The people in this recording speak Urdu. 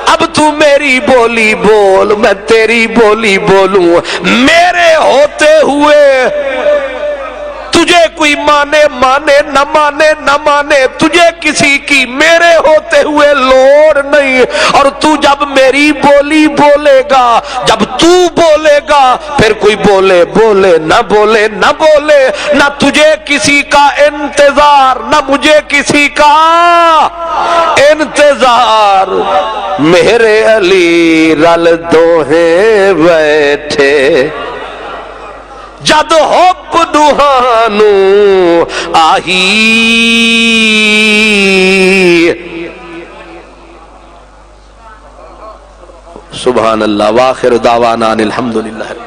اب تو میری بولی بول، میں تیری بولی بولوں، میرے ہوتے ہوئے تجھے کوئی مانے مانے نہ مانے نہ مانے، تجھے کسی کی میرے ہوتے ہوئے لوڑ نہیں۔ اور تو جب میری بولی بولے گا، جب تو بولے گا، پھر کوئی بولے بولے نہ بولے نہ بولے، نہ تجھے کسی کا انتظار نہ مجھے کسی کا انتظار۔ میرے علی رل دوہے بیٹھے جد حب دوہانو آہی۔ سبحان اللہ، وآخر دعوانا الحمدللہ۔